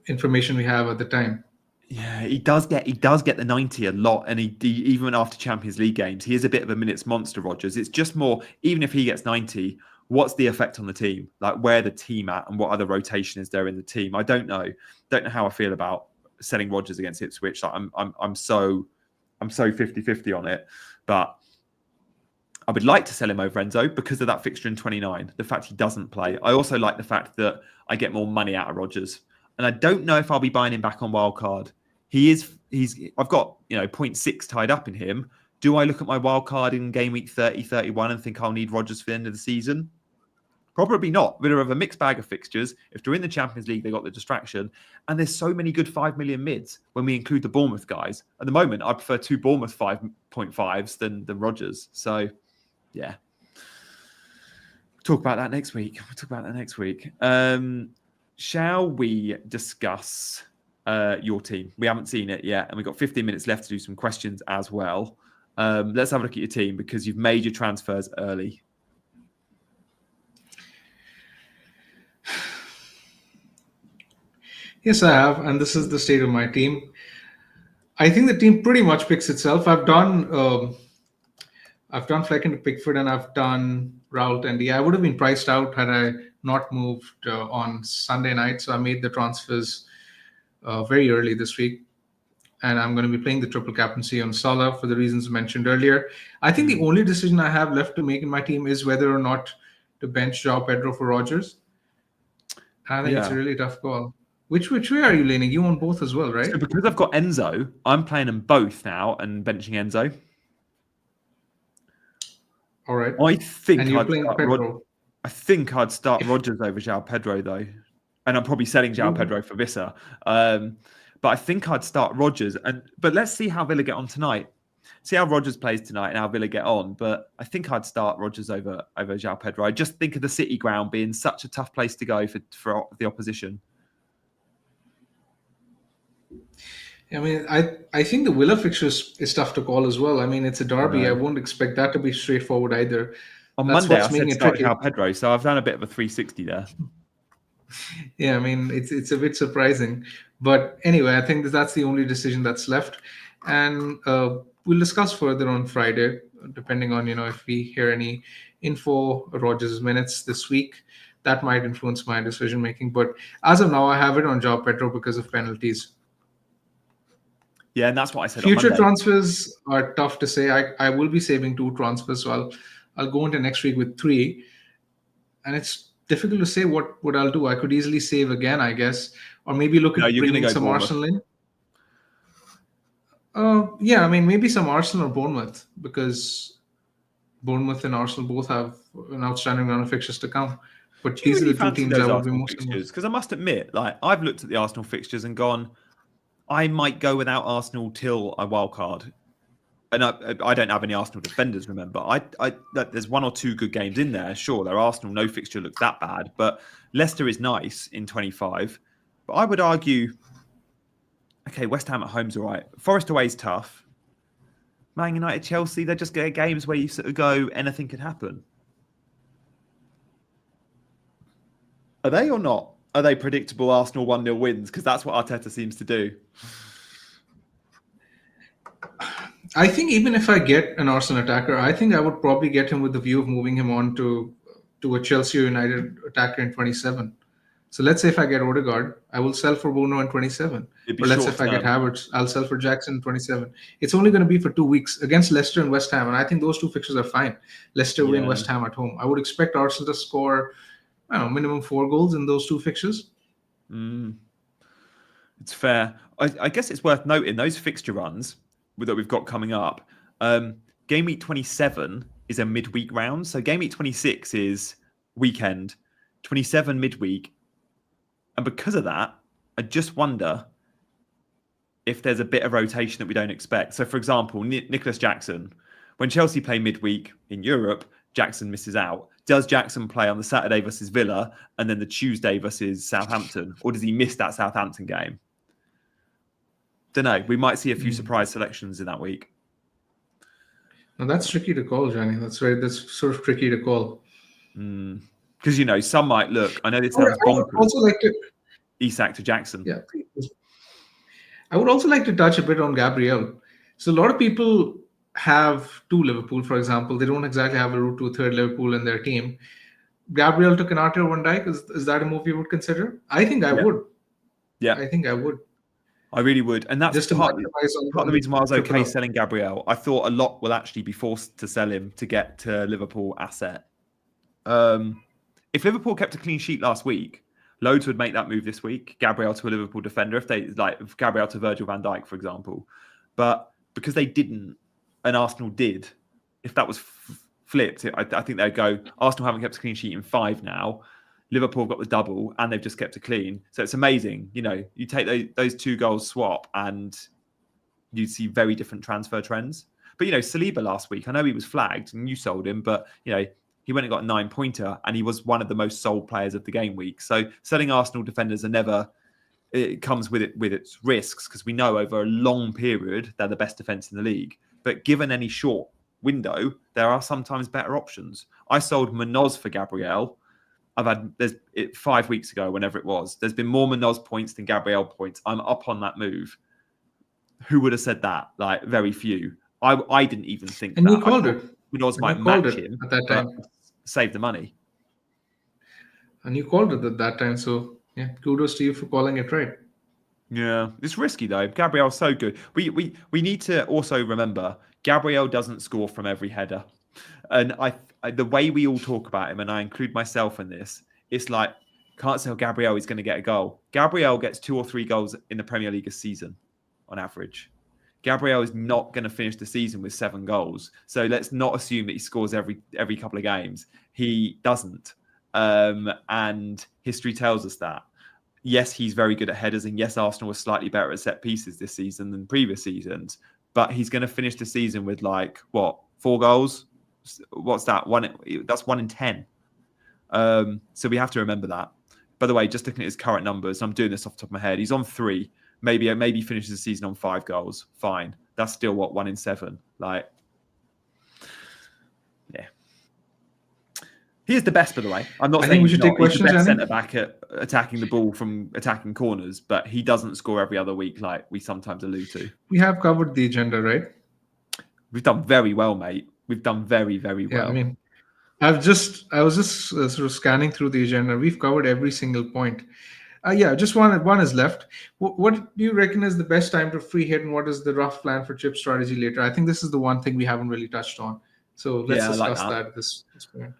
information we have at the time. Yeah, he does get the 90 a lot, and he even after Champions League games, he is a bit of a minutes monster, Rodgers. It's just more, even if he gets 90, what's the effect on the team? Like, where the team at, and what other rotation is there in the team? I don't know how I feel about selling Rodgers against Ipswich. Like, I'm so 50-50 on it, but I would like to sell him over Enzo because of that fixture in 29. The fact he doesn't play. I also like the fact that I get more money out of Rodgers, and I don't know if I'll be buying him back on wildcard. I've got 0.6 tied up in him. Do I look at my wildcard in game week 30, 31 and think I'll need Rodgers for the end of the season? Probably not. We're of a mixed bag of fixtures. If they're in the Champions League, they got the distraction. And there's so many good 5 million mids when we include the Bournemouth guys. At the moment, I prefer 2 Bournemouth 5.5s than Rodgers. So, yeah. We'll talk about that next week. Shall we discuss your team? We haven't seen it yet, and we've got 15 minutes left to do some questions as well. Let's have a look at your team because you've made your transfers early. Yes, I have, and this is the state of my team. I think the team pretty much picks itself. I've done Flecken to Pickford, and I've done Raul Tendi. I would have been priced out had I not moved on Sunday night, so I made the transfers very early this week. And I'm going to be playing the triple captaincy on Salah for the reasons mentioned earlier. I think the only decision I have left to make in my team is whether or not to bench João Pedro for Rodgers. I think it's a really tough call. Which way are you leaning? You own both as well, right? So because I've got Enzo, I'm playing them both now and benching Enzo. All right. I think and you're playing Pedro. I think I'd start Rodgers over João Pedro though, and I'm probably selling João Pedro for Vissa. But I think I'd start Rodgers, but let's see how Villa get on tonight. See how Rodgers plays tonight and how Villa get on. But I think I'd start Rodgers over João Pedro. I just think of the City ground being such a tough place to go for the opposition. I mean, I think the Villa fixture is tough to call as well. I mean, it's a derby. I won't expect that to be straightforward either. On Monday, I said start João Pedro, so I've done a bit of a 360 there. Yeah, I mean, it's a bit surprising. But anyway, I think that's the only decision that's left. And we'll discuss further on Friday, depending on, if we hear any info, Rodgers' minutes this week. That might influence my decision-making. But as of now, I have it on João Pedro because of penalties. Yeah, and that's what I said. Future transfers are tough to say. I will be saving 2 transfers, so I'll go into next week with 3. And it's difficult to say what I'll do. I could easily save again, I guess, or maybe look at bringing some Arsenal in. Yeah, I mean, maybe some Arsenal or Bournemouth, because Bournemouth and Arsenal both have an outstanding run of fixtures to come. But these are the 2 teams I would be most interested in. Because I must admit, I've looked at the Arsenal fixtures and gone, I might go without Arsenal till a wild card. And I don't have any Arsenal defenders, remember. There's 1 or 2 good games in there. Sure, their Arsenal no fixture looks that bad, but Leicester is nice in 25. But I would argue, okay, West Ham at home's all right. Forest away is tough. Man United, Chelsea, they're just games where you sort of go, anything could happen. Are they or not? Are they predictable Arsenal 1-0 wins? Because that's what Arteta seems to do. I think even if I get an Arsenal attacker, I think I would probably get him with the view of moving him on to a Chelsea United attacker in 27. So let's say if I get Odegaard, I will sell for Bruno in 27. Or let's say if I get Havertz, I'll sell for Jackson in 27. It's only going to be for 2 weeks against Leicester and West Ham. And I think those 2 fixtures are fine. Leicester win, West Ham at home. I would expect Arsenal to score, I don't know, minimum 4 goals in those 2 fixtures. It's fair. I guess it's worth noting those fixture runs that we've got coming up. Game week 27 is a midweek round. So game week 26 is weekend, 27 midweek. And because of that, I just wonder if there's a bit of rotation that we don't expect. So for example, Nicholas Jackson, when Chelsea play midweek in Europe, Jackson misses out. Does Jackson play on the Saturday versus Villa and then the Tuesday versus Southampton? Or does he miss that Southampton game? Don't know. We might see a few surprise selections in that week. Now that's tricky to call, Johnny. That's sort of tricky to call. Because, some might look. I know this sounds bonkers. Also like to Isak to Jackson. Yeah. I would also like to touch a bit on Gabriel. So a lot of people have 2 Liverpool, for example. They don't exactly have a route to a 3rd Liverpool in their team. Gabriel to Konate or Van Dijk, is that a move you would consider? I think I would. Yeah. I think I would. I really would. And that's just part of the reason why I was okay selling Gabriel. I thought a lot will actually be forced to sell him to get to Liverpool asset. If Liverpool kept a clean sheet last week, loads would make that move this week. Gabriel to a Liverpool defender, if Gabriel to Virgil van Dijk, for example. But because they didn't, and Arsenal did, if that was flipped, I think they'd go, Arsenal haven't kept a clean sheet in 5 now. Liverpool got the double and they've just kept it clean. So it's amazing. You take those 2 goals swap and you see very different transfer trends. But, Saliba last week, I know he was flagged and you sold him, but, he went and got a 9-pointer and he was one of the most sold players of the game week. So selling Arsenal defenders it comes with its risks because we know over a long period, they're the best defence in the league. But given any short window, there are sometimes better options. I sold Munoz for Gabriel. 5 weeks ago, whenever it was, there's been more Munoz points than Gabriel points. I'm up on that move. Who would have said that? Very few. I didn't even think and that. You called it. Munoz might match him at that time. Save the money. And you called it at that time. So yeah, kudos to you for calling it right. Yeah, it's risky though. Gabriel's so good. We need to also remember Gabriel doesn't score from every header, and the way we all talk about him, and I include myself in this, it's like can't say Gabriel is going to get a goal. Gabriel gets 2 or 3 goals in the Premier League a season, on average. Gabriel is not going to finish the season with 7 goals, so let's not assume that he scores every couple of games. He doesn't, and history tells us that. Yes, he's very good at headers, and yes, Arsenal was slightly better at set pieces this season than previous seasons. But he's going to finish the season with 4 goals. What's that? That's 1 in 10. So we have to remember that. By the way, just looking at his current numbers, I'm doing this off the top of my head. He's on 3. Maybe he finishes the season on 5 goals. Fine. That's still 1 in 7. Yeah. He is the best, by the way. I'm not saying we should take questions. He's the best centre back at attacking the ball from attacking corners, but he doesn't score every other week like we sometimes allude to. We have covered the agenda, right? We've done very well, mate. We've done very, very well. I mean, I was just sort of scanning through the agenda. We've covered every single point. Just one is left. What do you reckon is the best time to free hit, and what is the rough plan for chip strategy later? I think this is the one thing we haven't really touched on. So let's discuss that at this point.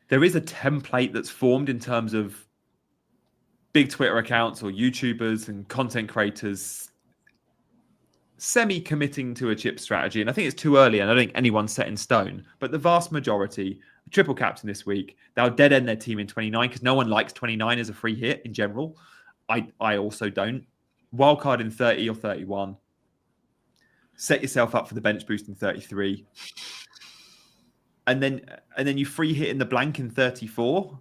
There is a template that's formed in terms of big Twitter accounts or YouTubers and content creators semi-committing to a chip strategy. And I think it's too early, and I don't think anyone's set in stone. But the vast majority, triple captain this week, they'll dead end their team in 29 because no one likes 29 as a free hit in general. I also don't. Wildcard in 30 or 31. Set yourself up for the bench boost in 33. And then you free hit in the blank in 34.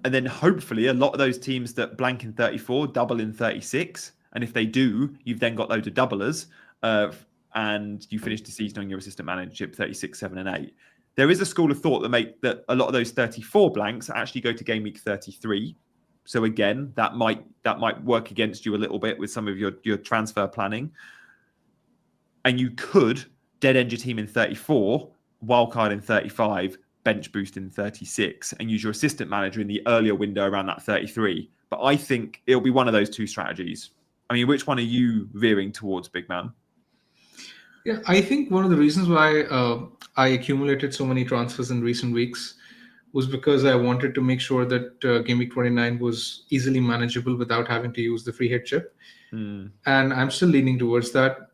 And then hopefully a lot of those teams that blank in 34 double in 36. And if they do, you've then got loads of doublers. And you finish the season on your assistant managership 36, 7, and 8. There is a school of thought that a lot of those 34 blanks actually go to game week 33. So again, that might work against you a little bit with some of your transfer planning. And you could dead end your team in 34, wildcard in 35, bench boost in 36, and use your assistant manager in the earlier window around that 33. But I think it'll be one of those two strategies. I mean, which one are you veering towards, big man? Yeah, I think one of the reasons why I accumulated so many transfers in recent weeks was because I wanted to make sure that Game Week 29 was easily manageable without having to use the free hit chip. And I'm still leaning towards that.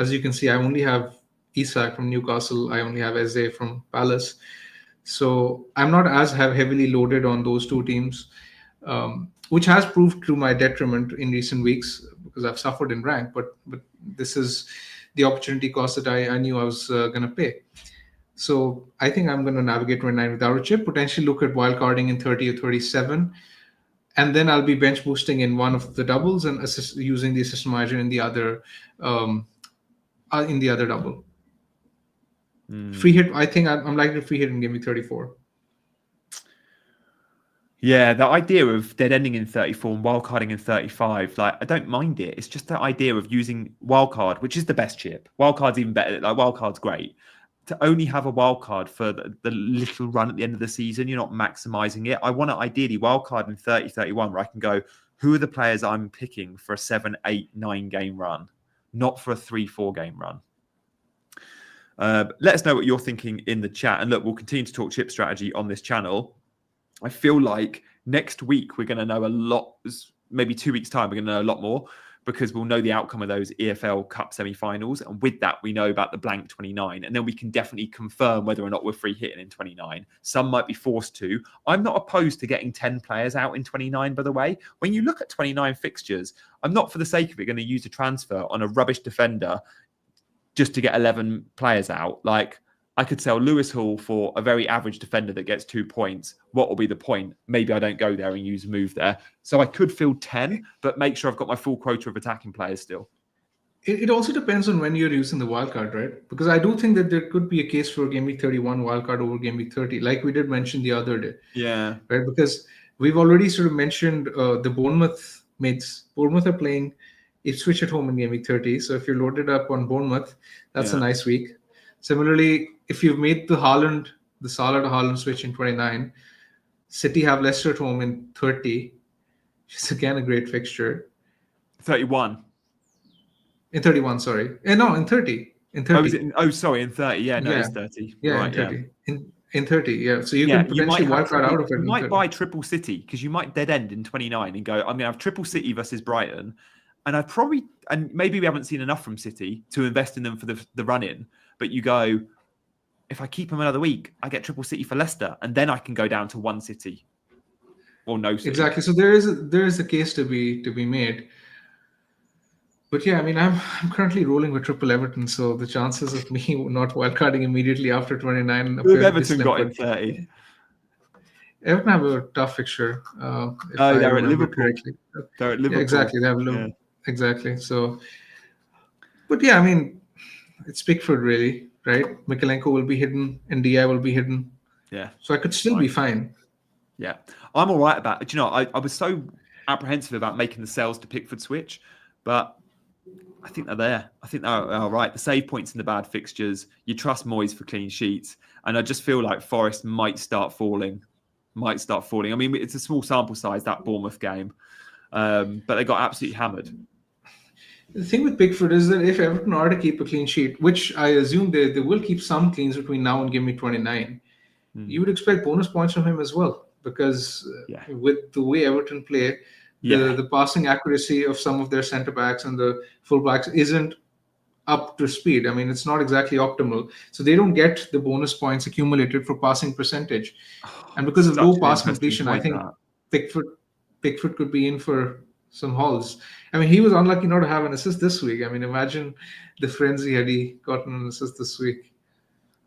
As you can see, I only have Isak from Newcastle. I only have Eze from Palace. So I'm not as heavily loaded on those two teams, which has proved to my detriment in recent weeks because I've suffered in rank. But this is the opportunity cost that I knew I was going to pay. So I think I'm going to navigate 29 without a chip, potentially look at wildcarding in 30 or 37. And then I'll be bench boosting in one of the doubles and using the assistant manager in the other double. Free hit, I think I'm likely to free hit in game week 34. Yeah, the idea of dead ending in 34 and wildcarding in 35, I don't mind it. It's just the idea of using wildcard, which is the best chip. Wildcard's even better. Wildcard's great. To only have a wildcard for the little run at the end of the season, you're not maximizing it. I want to ideally wildcard in 30, 31, where I can go, who are the players I'm picking for a 7, 8, 9 game run, not for a 3, 4 game run. Let us know what you're thinking in the chat. And look, we'll continue to talk chip strategy on this channel. I feel like next week we're going to know a lot, maybe 2 weeks' time, we're going to know a lot more because we'll know the outcome of those EFL Cup semi-finals. And with that, we know about the blank 29. And then we can definitely confirm whether or not we're free hitting in 29. Some might be forced to. I'm not opposed to getting 10 players out in 29, by the way. When you look at 29 fixtures, I'm not for the sake of it going to use a transfer on a rubbish defender just to get 11 players out. I could sell Lewis Hall for a very average defender that gets 2 points. What will be the point? Maybe I don't go there and use a move there. So I could field 10, but make sure I've got my full quota of attacking players still. It also depends on when you're using the wildcard, right? Because I do think that there could be a case for Game Week 31 wildcard over Game Week 30, like we did mention the other day. Yeah. Right? Because we've already sort of mentioned the Bournemouth mates. Bournemouth are playing Ipswich at home in Game Week 30. So if you're loaded up on Bournemouth, that's a nice week. Similarly, if you've made the Salah to Haaland switch in 29, City have Leicester at home in 30, which is again a great fixture. 31. In 31, sorry. No, in 30. In Oh, 30. sorry, in 30. Yeah, no, Yeah. it's 30. Yeah, Right, in yeah. 30. In 30, yeah. So you Yeah, could you might potentially have wild card out triple. of it You in might 30. buy triple City because you might dead end in 29 and go, I'm going to have triple City versus Brighton. And I probably, and maybe we haven't seen enough from City to invest in them for the run in. But you go, if I keep them another week, I get triple City for Leicester. And then I can go down to one City or no City. Exactly. So there is a case to be made. But yeah, I mean, I'm currently rolling with triple Everton, so the chances of me not wildcarding immediately after 29 Who have appear to be Everton slim. got But in 30? Everton have a tough fixture, if Oh, I they're at remember Liverpool. correctly. They're at Yeah, Liverpool. exactly. They have Yeah. exactly. So, but yeah, I mean, it's Pickford really, right? Mikalenko will be hidden, and Di will be hidden, Yeah. so I could still be fine. Yeah. I'm all right about it. Do you know, I was so apprehensive about making the sales to Pickford switch, but I think they're there. I think they're all right. The save points in the bad fixtures. You trust Moyes for clean sheets. And I just feel like Forest might start falling. I mean, it's a small sample size, that Bournemouth game. But they got absolutely hammered. The thing with Pickford is that if Everton are to keep a clean sheet, which I assume they will keep some cleans between now and give me 29, you would expect bonus points from him as well. Because Yeah. with the way Everton play, the passing accuracy of some of their centre backs and the full backs isn't up to speed. I mean, it's not exactly optimal. So they don't get the bonus points accumulated for passing percentage. And because of low Such an pass interesting completion, I point, think that. Pickford could be in for some hauls. I mean, he was unlucky not to have an assist this week. I mean, imagine the frenzy had he gotten an assist this week.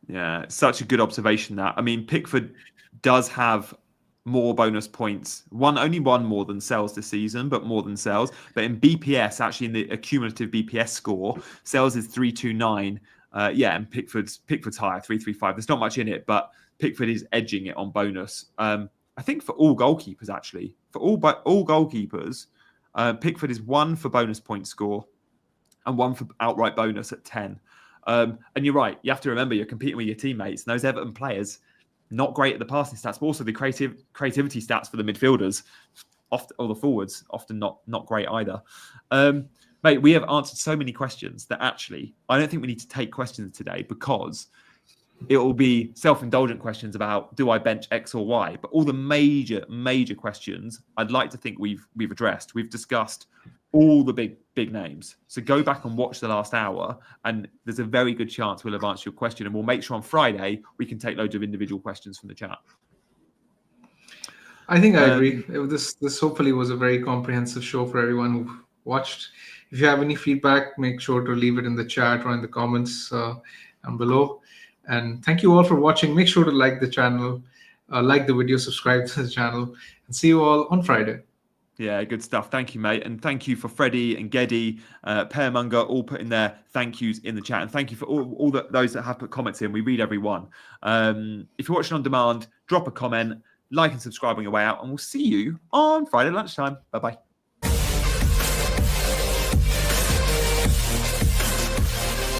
Yeah, such a good observation that. I mean, Pickford does have more bonus points. Only one more than Sells this season, but more than Sells. But in BPS, actually in the accumulative BPS score, Sells is 329. And Pickford's higher, 335. There's not much in it, but Pickford is edging it on bonus. I think for all goalkeepers, actually. For all goalkeepers, Pickford is 1 for bonus point score and 1 for outright bonus at 10. And you're right. You have to remember you're competing with your teammates. And those Everton players, not great at the passing stats, but also the creativity stats for the midfielders, or the forwards, often not great either. Mate, we have answered so many questions that actually I don't think we need to take questions today, because it will be self-indulgent questions about, do I bench X or Y? But all the major questions, I'd like to think we've addressed. We've discussed all the big names. So go back and watch the last hour, and there's a very good chance we'll have answered your question, and we'll make sure on Friday we can take loads of individual questions from the chat. I think I agree. This hopefully was a very comprehensive show for everyone who watched. If you have any feedback, make sure to leave it in the chat or in the comments down below. And thank you all for watching. Make sure to like the channel, like the video, subscribe to the channel, and see you all on Friday. Yeah, good stuff. Thank you, mate. And thank you for Freddie and Geddy, Pearmonger, all putting their thank yous in the chat. And thank you for all those that have put comments in. We read every one. If you're watching on demand, drop a comment, like and subscribe on your way out, and we'll see you on Friday lunchtime. Bye-bye.